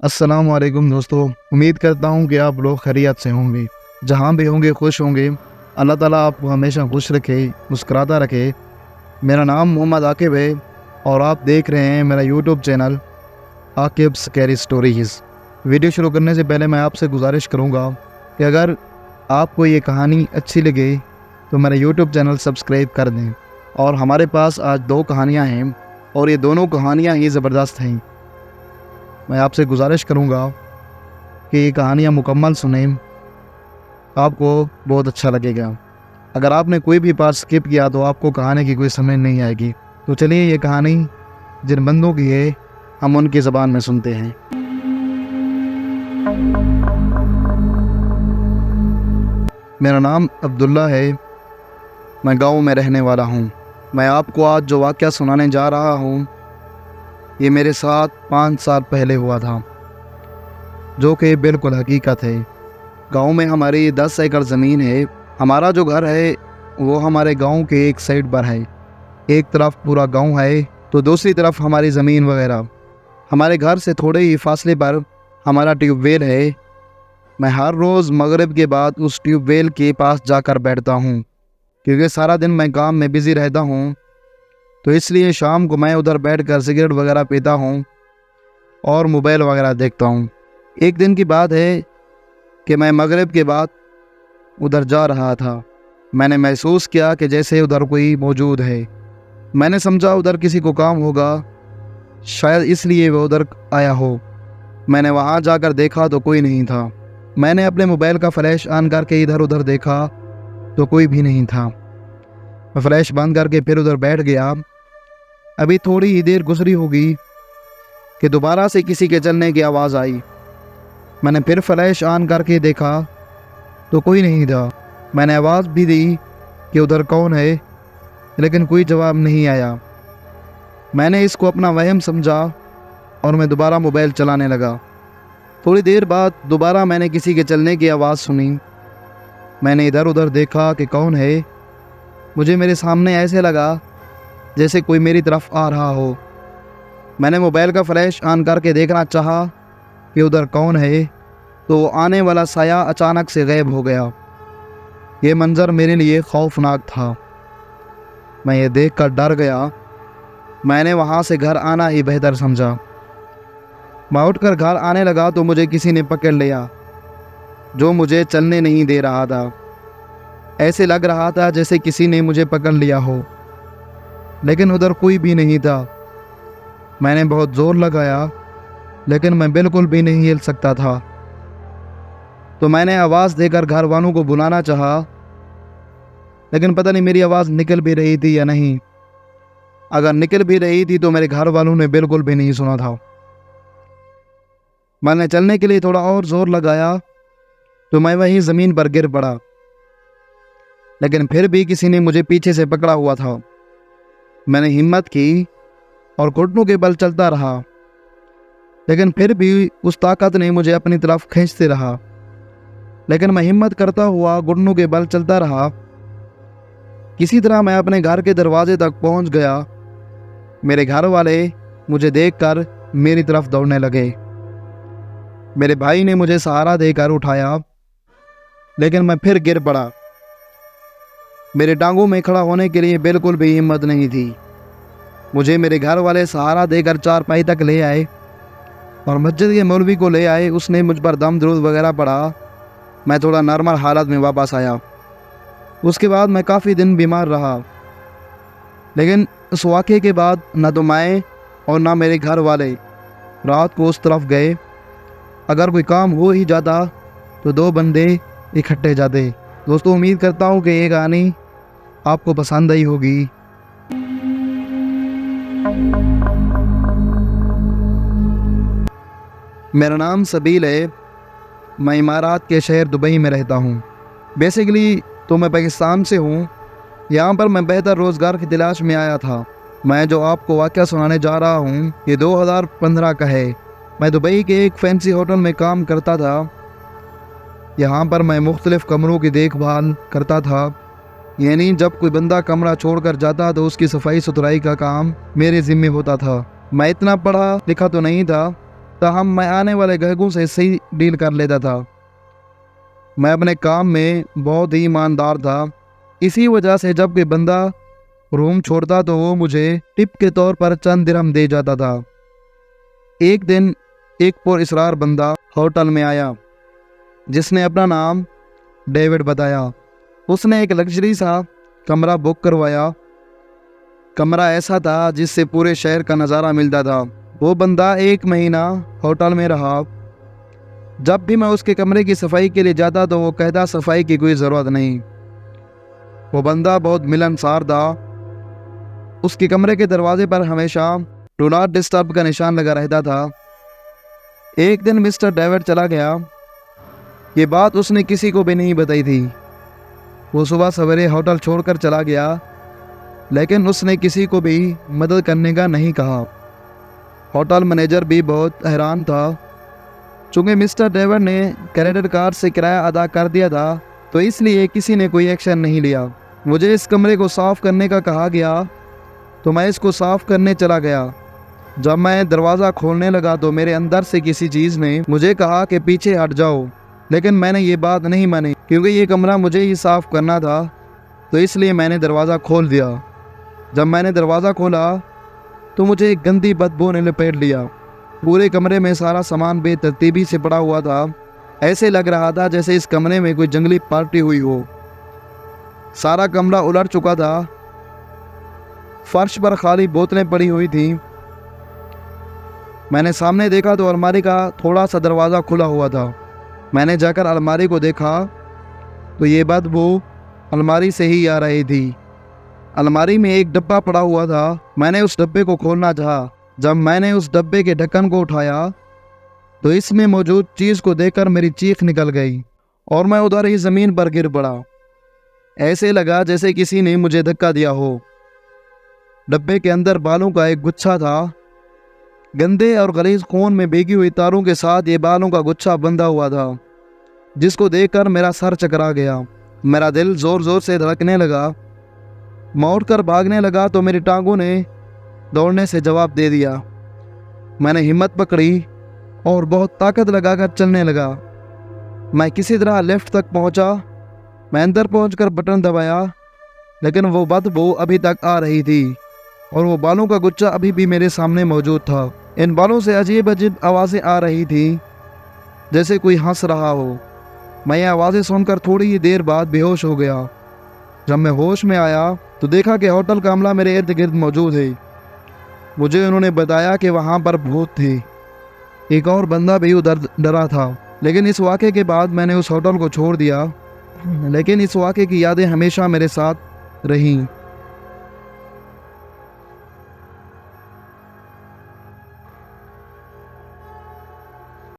अस्सलाम वालेकुम दोस्तों। उम्मीद करता हूँ कि आप लोग खैरियत से होंगे, जहाँ भी होंगे खुश होंगे। अल्लाह ताला आपको हमेशा खुश रखे, मुस्कुराता रखे। मेरा नाम मोहम्मद आकिब है और आप देख रहे हैं मेरा YouTube channel Aqib scary stories. Video शुरू करने से पहले मैं आपसे गुजारिश करूँगा कि अगर आपको ये कहानी अच्छी लगे तो मेरा यूट्यूब चैनल सब्सक्राइब कर दें। और हमारे पास आज 2 कहानियाँ हैं और ये दोनों कहानियाँ ही ज़बरदस्त हैं। मैं आपसे गुजारिश करूँगा कि ये कहानियाँ मुकम्मल सुनें, आपको बहुत अच्छा लगेगा। अगर आपने कोई भी पार्ट स्किप किया तो आपको कहानी की कोई समझ नहीं आएगी। तो चलिए ये कहानी जिन बंदों की है हम उनकी ज़बान में सुनते हैं। मेरा नाम अब्दुल्ला है, मैं गांव में रहने वाला हूं। मैं आपको आज जो वाक़या सुनाने जा रहा हूं ये मेरे साथ 5 साल पहले हुआ था, जो कि बिल्कुल हकीकत है। गांव में हमारी 10 एकड़ ज़मीन है। हमारा जो घर है वो हमारे गांव के एक साइड पर है। एक तरफ पूरा गांव है तो दूसरी तरफ हमारी ज़मीन वगैरह। हमारे घर से थोड़े ही फासले पर हमारा ट्यूबवेल है। मैं हर रोज़ मगरिब के बाद उस ट्यूबवेल के पास जाकर बैठता हूँ, क्योंकि सारा दिन मैं काम में बिज़ी रहता हूँ। तो इसलिए शाम को मैं उधर बैठकर सिगरेट वगैरह पीता हूँ और मोबाइल वगैरह देखता हूँ। एक दिन की बात है कि मैं मगरिब के बाद उधर जा रहा था। मैंने महसूस किया कि जैसे उधर कोई मौजूद है। मैंने समझा उधर किसी को काम होगा, शायद इसलिए वो उधर आया हो। मैंने वहाँ जाकर देखा तो कोई नहीं था। मैंने अपने मोबाइल का फ्लैश ऑन करके इधर उधर देखा तो कोई भी नहीं था। मैं फ्लैश बंद करके फिर उधर बैठ गया। अभी थोड़ी ही देर गुजरी होगी कि दोबारा से किसी के चलने की आवाज़ आई। मैंने फिर फ्लैश ऑन करके देखा तो कोई नहीं था। मैंने आवाज़ भी दी कि उधर कौन है, लेकिन कोई जवाब नहीं आया। मैंने इसको अपना वहम समझा और मैं दोबारा मोबाइल चलाने लगा। थोड़ी देर बाद दोबारा मैंने किसी के चलने की आवाज़ सुनी। मैंने इधर उधर देखा कि कौन है। मुझे मेरे सामने ऐसे लगा जैसे कोई मेरी तरफ आ रहा हो। मैंने मोबाइल का फ्लैश ऑन करके देखना चाहा कि उधर कौन है, तो वो आने वाला साया अचानक से गायब हो गया। ये मंज़र मेरे लिए खौफनाक था। मैं ये देखकर डर गया। मैंने वहाँ से घर आना ही बेहतर समझा। मैं उठकर घर आने लगा तो मुझे किसी ने पकड़ लिया, जो मुझे चलने नहीं दे रहा था। ऐसे लग रहा था जैसे किसी ने मुझे पकड़ लिया हो, लेकिन उधर कोई भी नहीं था। मैंने बहुत ज़ोर लगाया, लेकिन मैं बिल्कुल भी नहीं हिल सकता था। तो मैंने आवाज़ देकर घर वालों को बुलाना चाहा, लेकिन पता नहीं मेरी आवाज़ निकल भी रही थी या नहीं। अगर निकल भी रही थी तो मेरे घर वालों ने बिल्कुल भी नहीं सुना था। मैंने चलने के लिए थोड़ा और ज़ोर लगाया तो मैं वहीं ज़मीन पर गिर पड़ा, लेकिन फिर भी किसी ने मुझे पीछे से पकड़ा हुआ था। मैंने हिम्मत की और घुटनों के बल चलता रहा, लेकिन फिर भी उस ताकत ने मुझे अपनी तरफ खींचते रहा। लेकिन मैं हिम्मत करता हुआ घुटनों के बल चलता रहा। किसी तरह मैं अपने घर के दरवाजे तक पहुंच गया। मेरे घर वाले मुझे देखकर मेरी तरफ दौड़ने लगे। मेरे भाई ने मुझे सहारा देकर उठाया, लेकिन मैं फिर गिर पड़ा। मेरे टांगों में खड़ा होने के लिए बिल्कुल भी हिम्मत नहीं थी। मुझे मेरे घर वाले सहारा देकर चारपाई तक ले आए और मस्जिद के मौलवी को ले आए। उसने मुझ पर दम दरूद वगैरह पढ़ा। मैं थोड़ा नॉर्मल हालत में वापस आया। उसके बाद मैं काफ़ी दिन बीमार रहा, लेकिन उस वाक़े के बाद न तो मैं और ना मेरे घर वाले रात को उस तरफ गए। अगर कोई काम हो ही जाता तो 2 बंदे इकट्ठे जाते। दोस्तों, उम्मीद करता हूँ कि ये कहानी आपको पसंद आई होगी। मेरा नाम सबील है। मैं इमारात के शहर दुबई में रहता हूँ। बेसिकली तो मैं पाकिस्तान से हूँ। यहाँ पर मैं बेहतर रोज़गार की तलाश में आया था। मैं जो आपको वाक़या सुनाने जा रहा हूँ ये 2015 का है। मैं दुबई के एक फैंसी होटल में काम करता था। यहाँ पर मैं मुख्तलिफ़ कमरों की देखभाल करता था, यानी जब कोई बंदा कमरा छोड़कर जाता तो उसकी सफाई सुथराई का काम मेरे ज़िम्मे होता था। मैं इतना पढ़ा लिखा तो नहीं था, ताहम मैं आने वाले ग्राहकों से सही डील कर लेता था। मैं अपने काम में बहुत ही ईमानदार था। इसी वजह से जब कोई बंदा रूम छोड़ता तो वो मुझे टिप के तौर पर चंद दिरहम दे जाता था। एक दिन एक पुरअसरार बंदा होटल में आया जिसने अपना नाम डेविड बताया। उसने एक लग्जरी सा कमरा बुक करवाया। कमरा ऐसा था जिससे पूरे शहर का नज़ारा मिलता था। वो बंदा 1 महीना होटल में रहा। जब भी मैं उसके कमरे की सफाई के लिए जाता तो वो कहता सफाई की कोई ज़रूरत नहीं। वो बंदा बहुत मिलनसार था। उसके कमरे के दरवाजे पर हमेशा डू नॉट डिस्टर्ब का निशान लगा रहता था। एक दिन मिस्टर डेविड चला गया। ये बात उसने किसी को भी नहीं बताई थी। वो सुबह सवेरे होटल छोड़कर चला गया, लेकिन उसने किसी को भी मदद करने का नहीं कहा। होटल मैनेजर भी बहुत हैरान था। चूँकि मिस्टर डेविड ने क्रेडिट कार्ड से किराया अदा कर दिया था तो इसलिए किसी ने कोई एक्शन नहीं लिया। मुझे इस कमरे को साफ़ करने का कहा गया तो मैं इसको साफ़ करने चला गया। जब मैं दरवाज़ा खोलने लगा तो मेरे अंदर से किसी चीज़ ने मुझे कहा कि पीछे हट जाओ, लेकिन मैंने ये बात नहीं मानी क्योंकि ये कमरा मुझे ही साफ़ करना था, तो इसलिए मैंने दरवाज़ा खोल दिया। जब मैंने दरवाज़ा खोला तो मुझे एक गंदी बदबू ने लपेट लिया। पूरे कमरे में सारा सामान बेतरतीबी से पड़ा हुआ था। ऐसे लग रहा था जैसे इस कमरे में कोई जंगली पार्टी हुई हो। सारा कमरा उलट चुका था। फर्श पर खाली बोतलें पड़ी हुई थी। मैंने सामने देखा तो अलमारी का थोड़ा सा दरवाज़ा खुला हुआ था। मैंने जाकर अलमारी को देखा तो ये बदबू अलमारी से ही आ रही थी। अलमारी में एक डब्बा पड़ा हुआ था। मैंने उस डब्बे को खोलना चाहा। जब मैंने उस डब्बे के ढक्कन को उठाया तो इसमें मौजूद चीज़ को देखकर मेरी चीख निकल गई और मैं उधर ही ज़मीन पर गिर पड़ा। ऐसे लगा जैसे किसी ने मुझे धक्का दिया हो। डब्बे के अंदर बालों का एक गुच्छा था। गंदे और गलीज खून में भीगी हुई तारों के साथ ये बालों का गुच्छा बंधा हुआ था, जिसको देखकर मेरा सर चकरा गया। मेरा दिल ज़ोर ज़ोर से धड़कने लगा। मैं उठकर भागने लगा तो मेरी टांगों ने दौड़ने से जवाब दे दिया। मैंने हिम्मत पकड़ी और बहुत ताकत लगाकर चलने लगा। मैं किसी तरह लिफ्ट तक पहुंचा। मैं अंदर पहुंचकर बटन दबाया, लेकिन वो बदबू अभी तक आ रही थी और वो बालों का गुच्छा अभी भी मेरे सामने मौजूद था। इन बालों से अजीब अजीब आवाज़ें आ रही थी, जैसे कोई हंस रहा हो। मैं ये आवाज़ें सुनकर थोड़ी ही देर बाद बेहोश हो गया। जब मैं होश में आया तो देखा कि होटल का अमला मेरे इर्द गिर्द मौजूद है। मुझे उन्होंने बताया कि वहाँ पर भूत थे। एक और बंदा भी उधर डरा था। लेकिन इस वाक़े के बाद मैंने उस होटल को छोड़ दिया, लेकिन इस वाक़े की यादें हमेशा मेरे साथ रहीं।